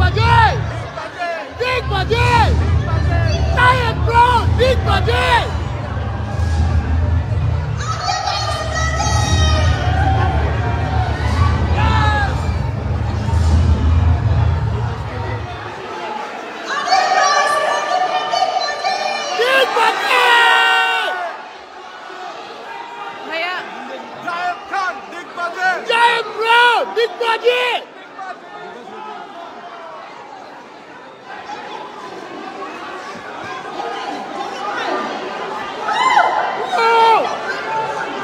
budget! Big budget! Giant crowd! Big budget! Big budget! Giant Khan, big budget! Giant crowd! Big budget!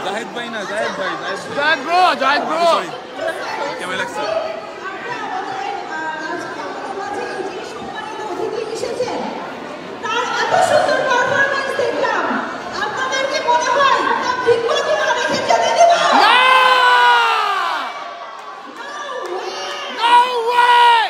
Zahid ভাই না, জাহিদ ভাই, Giant bro! Giant bro! কেমন লাগছে? No way!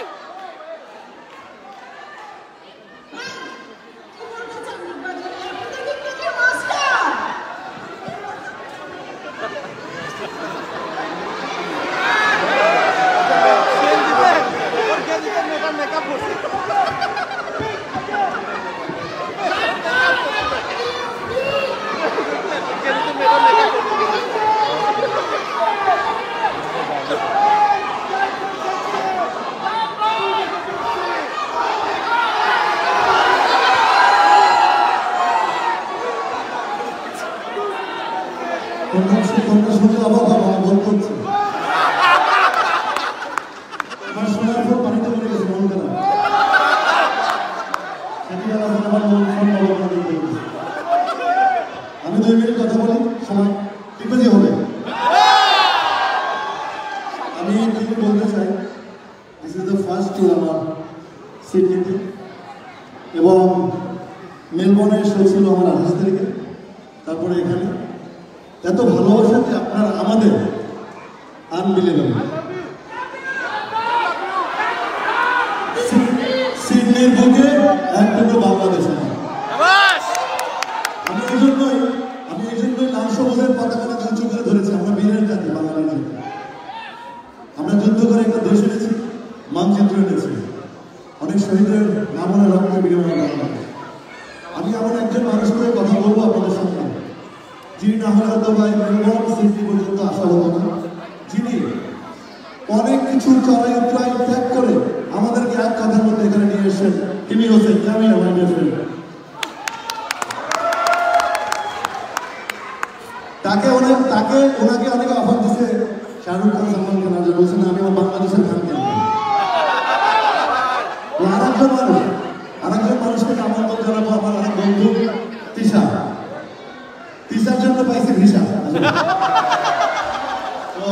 তোমরা শুনে অবাক হবো, আমার বল করছে। আমার শোনার পর পানিতে পড়ে গেছে মন খারাপ। সেটি আমার মন অবাক হয়ে গেছে। আমি 2 মিনিট কথা বলি, সময় টিপেজি হবে। আমি কিছু বলতে চাই, this is the first tour আমার সিডনিতে, এবং মেলবোর্নে শো ছিল আমার 28 তারিখে, তারপরে এখানে। এত ভালোবাসা যে আপনার আমাদের আনবিলিভেবল। সিডনির বুকে একটুকু বাংলাদেশ। আমি এই জন্যই লাল সবুজের পতাকাটা উঁচু করে ধরেছি। আমরা বীরের জাতি, বাঙালির জাতি। আমরা যুদ্ধ করে একটা দেশ এনেছি, মানচিত্র এনেছি, অনেক শহীদের নামনে রক্ত বিনিময় বাংলাদেশ। আমি এমন একজন মানুষ করে কথা বলবো আপনাদের সামনে, যিনি না হলে হয়তো ভাই মেলবোর্ন সিডনি পর্যন্ত আসা হতো না, যিনি অনেক কিছুর চড়াই উতরাই ত্যাগ করে আমাদেরকে এক কথার মধ্যে এখানে নিয়ে এসেছেন। তিনি হচ্ছেন আমি আমার ফ্রেন্ড। ওনাকে অনেকে অফার দিচ্ছে শাহরুখ খান, সালমান খান, আর বলছেন আমি আমার বাংলাদেশের খান কেন। আরেকজন মানুষকে আমন্ত্রণ জানাবো, আমার অনেক বন্ধু তিশার জন্য পাইছি ভিসা। তো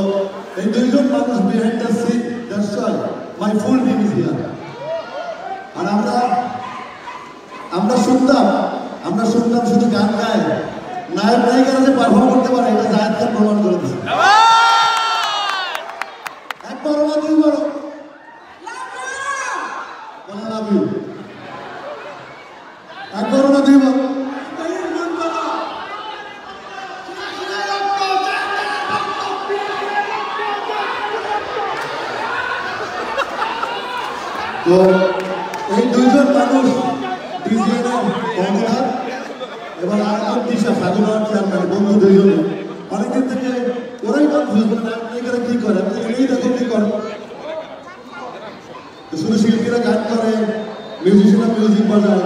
এই 2 জন মানুষ behind the scene, that's why my full name is here. আর আমরা শুনতাম শুধু গান গায়, নায়ক নায়িকারা যে পারফর্ম করতে পারে এটা জায়েদ খান প্রমাণ করে দিচ্ছে। একবারও না, 2বারও লাভ ইউ, একবারও না 2বার। তো এই 2 জন মানুষ, ডিজিএনের কর্ণধার এবং আরেকজন দিশা সাধুনাথ চেয়ারম্যান, বন্ধু 2 জনে অনেকদিন থেকে ওরাই কনফিউজ, এখানে কি করে, এই দেখো কি করে। শুধু শিল্পীরা গান করে, মিউজিশিয়ানরা মিউজিক বাজায়।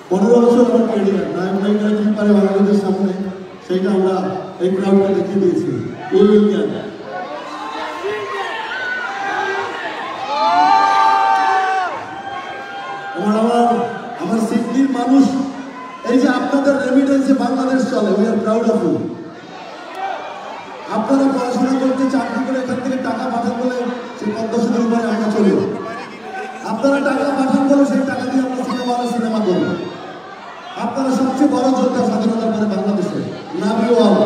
15 বছর আমার ক্যারিয়ার, নায়ক নায়িকারা কি পারে বাংলাদেশের সামনে, সেইটা আমরা এই ক্রাউডকে দেখিয়ে দিয়েছি। আমার সিডনির মানুষ, এই যে আপনাদের রেমিটেন্সে বাংলাদেশ চলে, we are proud of you. আপনারা পড়াশোনা করতে, চাকরি করে এখান থেকে টাকা পাঠান বলে সেই পদ্মা উপরে আমরা চলি। আপনারা টাকা পাঠান বলে সেই টাকা দিয়ে আমরা সিনেমা করি। আপনারা সবচেয়ে বড় যোদ্ধা স্বাধীনতার পরে বাংলাদেশে, লাভ ইউ অল।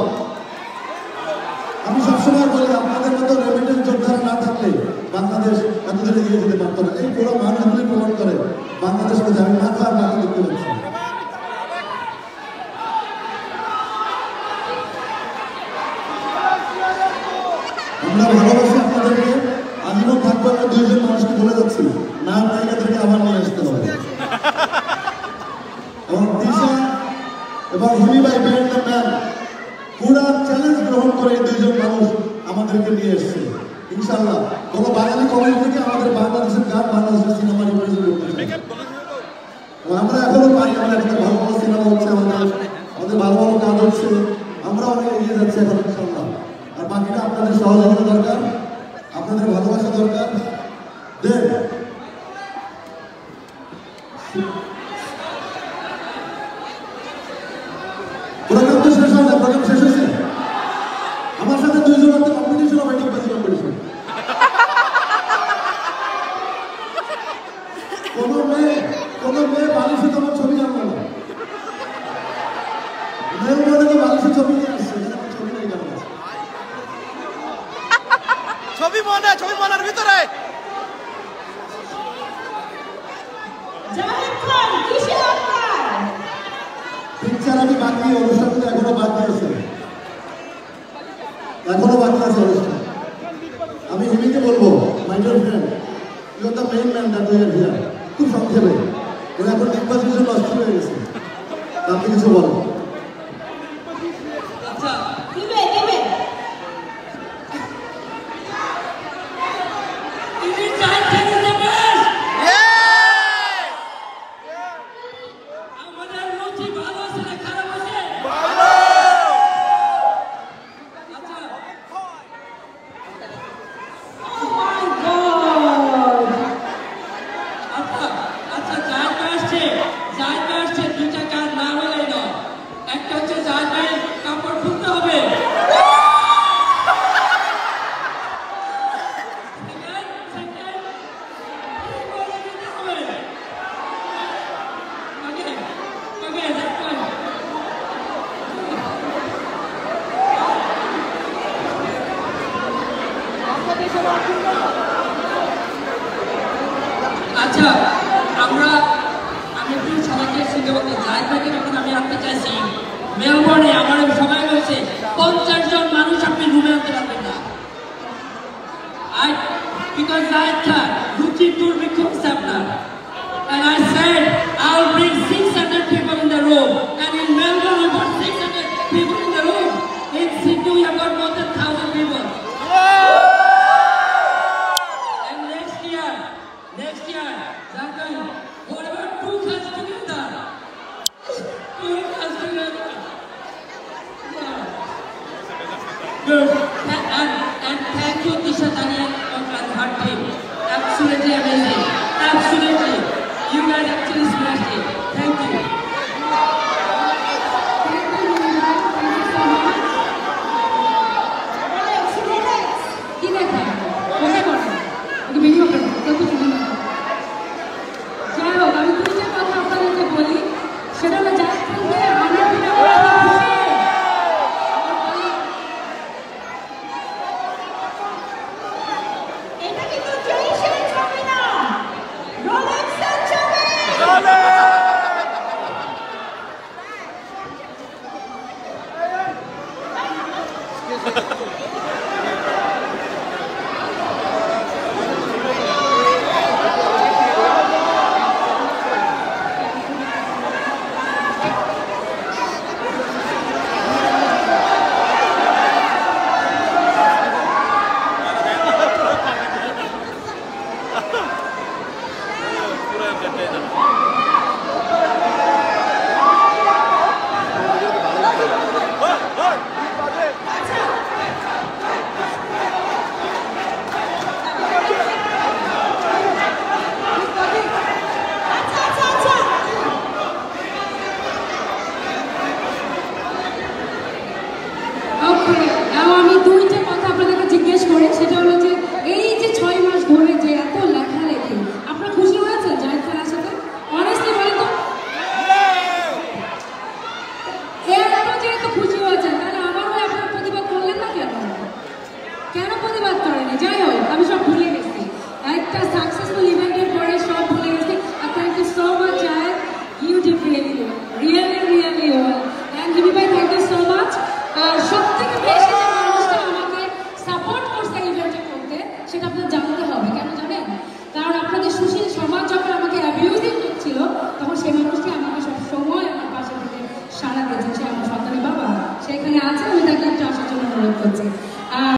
আমি সবসময় বলি, আপনাদের মতো রেমিটেন্স যোদ্ধারা না থাকলে বাংলাদেশ এতদিন এগিয়ে যেতে পারতো না। এই পুরো মানুষগুলি প্রমাণ করে বাংলাদেশ মধ্যে আমি মাথা আর মাথা দেখতে পাচ্ছি। আমরা ভালোবাসি আপনাদেরকে, আজীবন থাকবো। আমরা 2 জন মানুষকে বলে যাচ্ছি, না এবং হিমি ভাই বিএন দ্য ম্যান পুরা চ্যালেঞ্জ গ্রহণ করে এই দুইজন মানুষ আমাদেরকে নিয়ে এসেছে। ইনশাআল্লাহ কোনো বাঙালি কমিউনিটি থেকে আমাদের বাংলাদেশের গান বাংলাদেশের সিনেমা রিপ্রেজেন্ট করতে চাই। আমরা এখনো পারি, আমরা একটা ভালো ভালো সিনেমা হচ্ছে, আমাদের ভালো ভালো কাজ হচ্ছে, আমরা অনেক এগিয়ে যাচ্ছি এখন ইনশাআল্লাহ। আর বাকিটা আপনাদের সহযোগিতা দরকার, আপনাদের ভালোবাসা দরকার। দেন প্রোগ্রাম তো শেষ হয় না, প্রোগ্রাম শেষ হয়েছে। আমার সাথে দুইজন একটা কম্পিটিশন হবে, ডিগবাজি কম্পিটিশন। কোনো মেয়ে বালিশে তোমার ছবি জানবো না, মেয়ের মনে তো বালিশে ছবি নিয়ে আসছে, ছবি নেই কেন? ছবি মনের ভিতরে পিকচার আমি বাকি, অনুষ্ঠান তো এখনো বাকি আছে, এখনো বাকি আছে অনুষ্ঠান। আমি হিমিকে বলবো, my dear friend, you are the main man that we are here. খুব সংক্ষেপে, ওরা এখন নির্বাচন জন্য অস্থির হয়ে গেছে, আপনি কিছু বলো। আচ্ছা, আমি একটু সবাইকে শুনতে বলতে যাই থাকি, এখন আমি রাখতে চাইছি মেলবোর্নে আমার সবাই বলছে 50 জন মানুষ আপনি রুমে আনতে পারবেন না। Because Zahid Khan, Ruchi Durbikhum Sapna, and I said I'll bring 600 people in the room, and in Melbourne we got 600 people in the room. In Sydney we have got more than 1,000 people. And next year, Zahid Khan, what about 2 class together? 2 class together. Yeah. Good. And thank you, Tisha Daniel and her team. Absolutely amazing. Absolutely. You guys actually smashed it. Thank you. কেন প্রতিবাদ করেনি? যাই হোক, আমি সব ভুলে গেছি। একটা সাকসেসফুল ইভেন্টের পরে সব